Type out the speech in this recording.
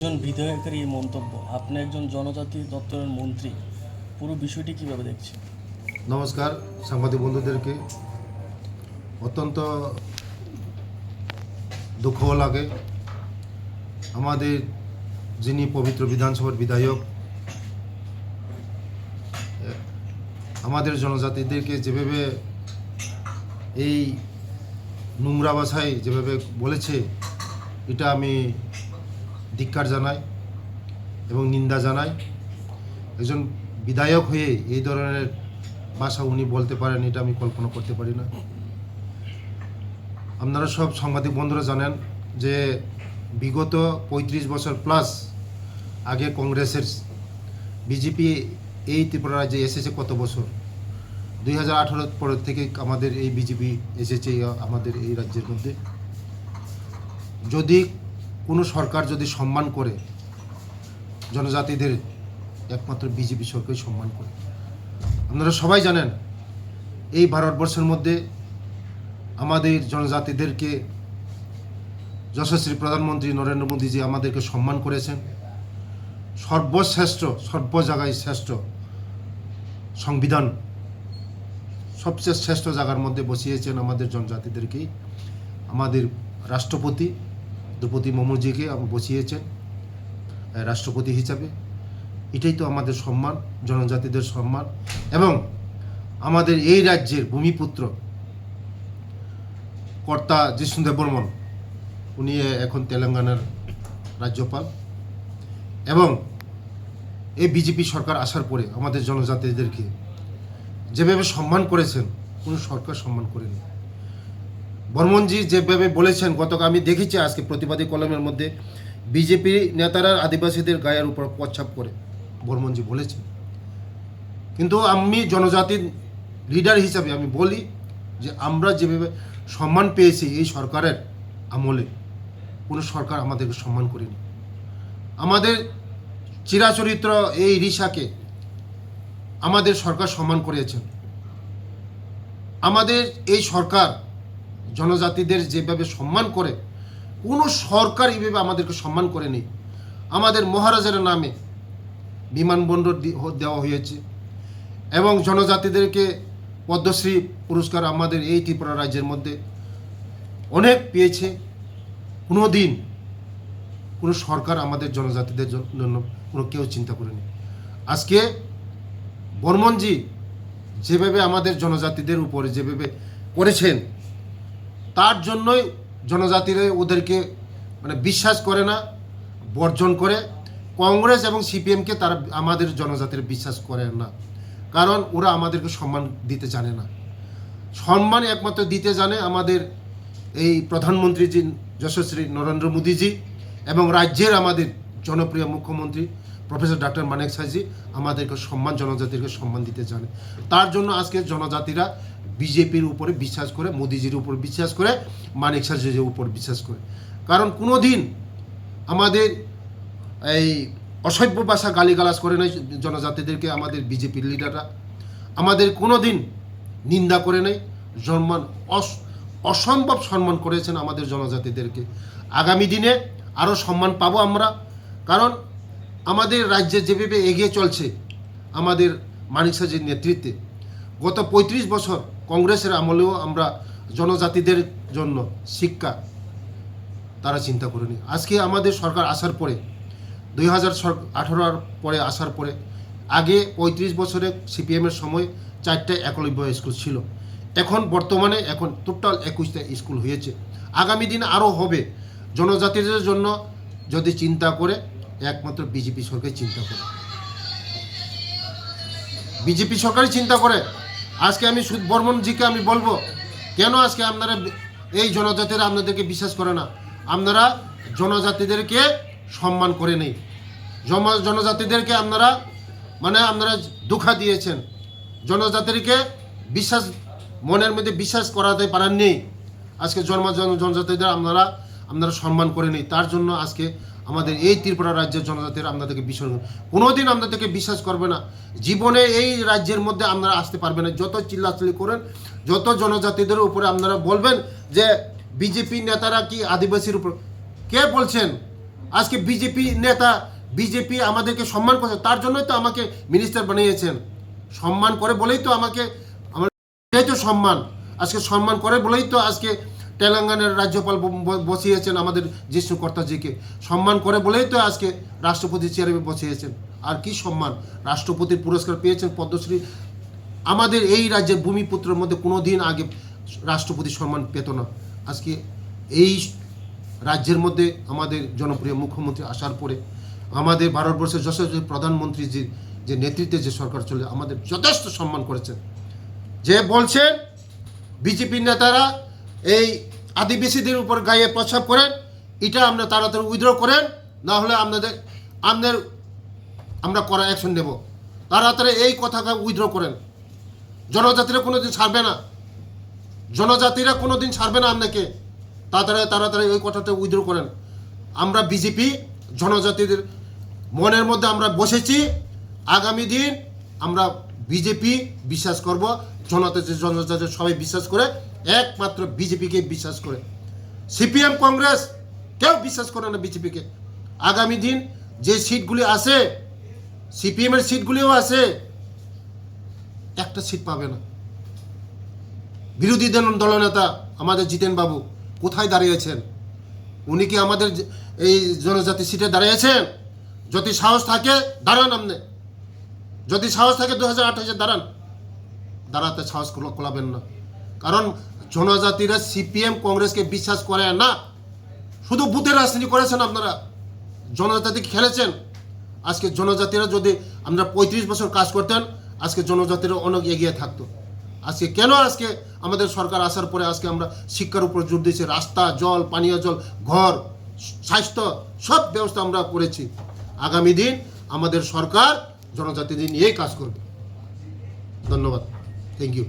একজন বিধায়কের এই মন্তব্য, আপনি একজন জনজাতি দপ্তরের মন্ত্রী, পুরো বিষয়টি কিভাবে দেখছেন? নমস্কার সাংবাদিক বন্ধুদেরকে। অত্যন্ত দুঃখ লাগে আমাদের যিনি পবিত্র বিধানসভার বিধায়ক আমাদের জনজাতিদেরকে যেভাবে এই নোংরা ভাষায় যেভাবে বলেছে, এটা আমি ধিক্কার জানাই এবং নিন্দা জানাই। একজন বিধায়ক হয়ে এই ধরনের ভাষা উনি বলতে পারেন, এটা আমি কল্পনা করতে পারি না। আপনারা সব সাংবাদিক বন্ধুরা জানেন যে বিগত ৩৫ বছর প্লাস আগে কংগ্রেসের বিজেপি এই ত্রিপুরা রাজ্যে এসেছে কত বছর, 2018 পর থেকে আমাদের এই বিজেপি এসেছে আমাদের এই রাজ্যের মধ্যে। যদি কোনো সরকার যদি সম্মান করে জনজাতিদের, একমাত্র বিজেপি সরকারই সম্মান করে। আপনারা সবাই জানেন এই ভারতবর্ষের মধ্যে আমাদের জনজাতিদেরকে যশস্বী প্রধানমন্ত্রী নরেন্দ্র মোদীজি আমাদেরকে সম্মান করেছেন। সর্বশ্রেষ্ঠ, সর্ব জায়গায় শ্রেষ্ঠ সংবিধান, সবচেয়ে শ্রেষ্ঠ জায়গার মধ্যে বসিয়েছেন আমাদের জনজাতিদেরকেই। আমাদের রাষ্ট্রপতি দ্রৌপদী মুর্মুজিকে বসিয়েছেন রাষ্ট্রপতি হিসাবে। এটাই তো আমাদের সম্মান, জনজাতিদের সম্মান। এবং আমাদের এই রাজ্যের ভূমিপুত্র কর্তা জিষ্ণুদেব বর্মন, উনি এখন তেলেঙ্গানার রাজ্যপাল। এবং এই বিজেপি সরকার আসার পরে আমাদের জনজাতিদেরকে যেভাবে সম্মান করেছেন, কোনো সরকার সম্মান করেনি। বর্মনজি যেভাবে বলেছেন, গতকাল আমি দেখেছি আজকে প্রতিবাদী কলমের মধ্যে বিজেপি নেতারা আদিবাসীদের গায়ের উপর প্রচ্ছাপ করে বর্মনজি বলেছেন। কিন্তু আমি জনজাতির লিডার হিসাবে আমি বলি যে আমরা যেভাবে সম্মান পেয়েছি এই সরকারের আমলে, কোনো সরকার আমাদেরকে সম্মান করেনি। আমাদের চিরাচরিত্র এই রিসাকে আমাদের সরকার সম্মান করেছেন। আমাদের এই সরকার জনজাতিদের যেভাবে সম্মান করে, কোনো সরকার এইভাবে আমাদেরকে সম্মান করেনি। আমাদের মহারাজার নামে বিমানবন্দর দেওয়া হয়েছে এবং জনজাতিদেরকে পদ্মশ্রী পুরস্কার আমাদের এই ত্রিপুরা রাজ্যের মধ্যে অনেক পেয়েছে। কোনো দিন কোনো সরকার আমাদের জনজাতিদের জন্য কোনো কেউ চিন্তা করেনি। আজকে বর্মনজি যেভাবে আমাদের জনজাতিদের উপরে যেভাবে করেছেন, তার জন্যই জনজাতিরা ওদেরকে বিশ্বাস করে না, বর্জন করে। কংগ্রেস এবং সিপিএমকে তারা আমাদের জনজাতির বিশ্বাস করে না, কারণ ওরা আমাদেরকে সম্মান দিতে জানে না। সম্মান একমাত্র দিতে জানে আমাদের এই প্রধানমন্ত্রীজি যশস্বী নরেন্দ্র মোদীজি এবং রাজ্যের আমাদের জনপ্রিয় মুখ্যমন্ত্রী প্রফেসর ডক্টর মানেক শাহজি আমাদেরকে সম্মান, জনজাতিকে সম্মান দিতে জানে। তার জন্য আজকে জনজাতিরা বিজেপির উপরে বিশ্বাস করে, মোদীজির উপর বিশ্বাস করে, মানেক শাহজির উপর বিশ্বাস করে। কারণ কোনো দিন আমাদের এই অসভ্য ভাষা গালিগালাজ করে নাই জনজাতিদেরকে আমাদের বিজেপির লিডাররা। আমাদের কোনো দিন নিন্দা করে নেই, সম্মান অসম্ভব সম্মান করেছেন আমাদের জনজাতিদেরকে। আগামী দিনে আরও সম্মান পাবো আমরা, কারণ আমাদের রাজ্যে যেভাবে এগিয়ে চলছে আমাদের মানিক শাহজির নেতৃত্বে। গত ৩৫ বছর কংগ্রেসের আমলেও আমরা জনজাতিদের জন্য শিক্ষা তারা চিন্তা করেনি। আজকে আমাদের সরকার আসার পরে 2018 পরে আসার পরে, আগে ৩৫ বছরে সিপিএমের সময় 4টা একলব্য স্কুল ছিল, এখন বর্তমানে এখন টোটাল 21টা স্কুল হয়েছে। আগামী দিনে আরও হবে। জনজাতিদের জন্য যদি চিন্তা করে, একমাত্র বিজেপি সরকার চিন্তা করে, বিজেপি সরকারই চিন্তা করে। আজকে আমি বর্মনজিকে আমি বলবো, কেন আজকে আপনারা এই জনজাতিরা আপনাদেরকে বিশ্বাস করে না? আপনারা জনজাতিদেরকে সম্মান করে নেই, জনজাতিদেরকে আপনারা আপনারা ধোঁকা দিয়েছেন, জনজাতিকে বিশ্বাস, মনের মধ্যে বিশ্বাস করাতে পারেননি। আজকে জনজাতিদের আপনারা সম্মান করে নেই। তার জন্য আজকে আমাদের এই ত্রিপুরা রাজ্যের জনজাতিরা আপনাদেরকে বিশ্বাস, কোনোদিন আপনাদেরকে বিশ্বাস করবে না। জীবনে এই রাজ্যের মধ্যে আপনারা আসতে পারবেন না। যত চিল্লাচিল্লি করেন, যত জনজাতিদের উপরে আপনারা বলবেন যে বিজেপি নেতারা কি আদিবাসীর উপর, কে বলছেন? আজকে বিজেপি নেতা, বিজেপি আমাদেরকে সম্মান করছে, তার জন্যই তো আমাকে মিনিস্টার বানিয়েছেন। সম্মান করে বলেই তো আমাকে, আমার এটাই তো সম্মান। আজকে সম্মান করে বলেই তো আজকে তেলেঙ্গানার রাজ্যপাল বসিয়েছেন আমাদের জিষ্ণু কর্তাজিকে। সম্মান করে বলেই তো আজকে রাষ্ট্রপতি চেয়ারে বসিয়েছেন। আর কি সম্মান! রাষ্ট্রপতির পুরস্কার পেয়েছেন, পদ্মশ্রী। আমাদের এই রাজ্যের ভূমিপুত্রের মধ্যে কোনো দিন আগে রাষ্ট্রপতি সম্মান পেত না। আজকে এই রাজ্যের মধ্যে আমাদের জনপ্রিয় মুখ্যমন্ত্রী আসার পরে আমাদের ভারতবর্ষের যশস্বী প্রধানমন্ত্রীজির যে নেতৃত্বে যে সরকার চলে, আমাদের যথেষ্ট সম্মান করেছেন। যে বলছেন বিজেপির নেতারা এই আদিবাসীদের উপর গায়ে প্রস্রাব করেন, এটা আপনারা তাড়াতাড়ি উইথড্র করেন, না হলে আমরা করা অ্যাকশন নেব। তাড়াতাড়ি এই কথাটা উইথড্র করেন। জনজাতিরা কোনোদিন ছাড়বে না, জনজাতিরা কোনোদিন ছাড়বে না আপনাকে। তাড়াতাড়ি ওই কথাটা উইথড্র করেন। আমরা বিজেপি জনজাতিদের মনের মধ্যে আমরা বসেছি। আগামী দিন আমরা বিজেপি বিশ্বাস করব, জনজাতি সবাই বিশ্বাস করে, একমাত্র বিজেপিকে বিশ্বাস করে। সিপিএম কংগ্রেস কেউ বিশ্বাস করে না বিজেপিকে। আগামী দিন যে সিটগুলি আসে, সিপিএমের সিটগুলিও আসে, একটা সিট পাবে না। বিরোধী দলনেতা আমাদের জিতেন বাবু কোথায় দাঁড়িয়েছেন? উনি কি আমাদের এই জনজাতি সিটে দাঁড়িয়েছেন? যদি সাহস থাকে দাঁড়ান, আপনি যদি সাহস থাকে 2028-এ দাঁড়াতে সাহস কোলাবেন না। কারণ জনজাতিরা সিপিএম কংগ্রেসকে বিশ্বাস করে না। শুধু বুথের রাজনীতি করেছেন আপনারা, জনজাতিকে খেলেছেন। আজকে জনজাতিরা যদি আমরা 35 বছর কাজ করতেন, আজকে জনজাতিরা অনেক এগিয়ে থাকতো। আজকে কেন আজকে আমাদের সরকার আসার পরে আজকে আমরা শিক্ষার উপর জোর দিয়েছি, রাস্তা, জল, পানীয় জল, ঘর, স্বাস্থ্য সব ব্যবস্থা আমরা করেছি। আগামী দিন আমাদের সরকার জনজাতিদের নিয়েই কাজ করবে। ধন্যবাদ, থ্যাংক ইউ।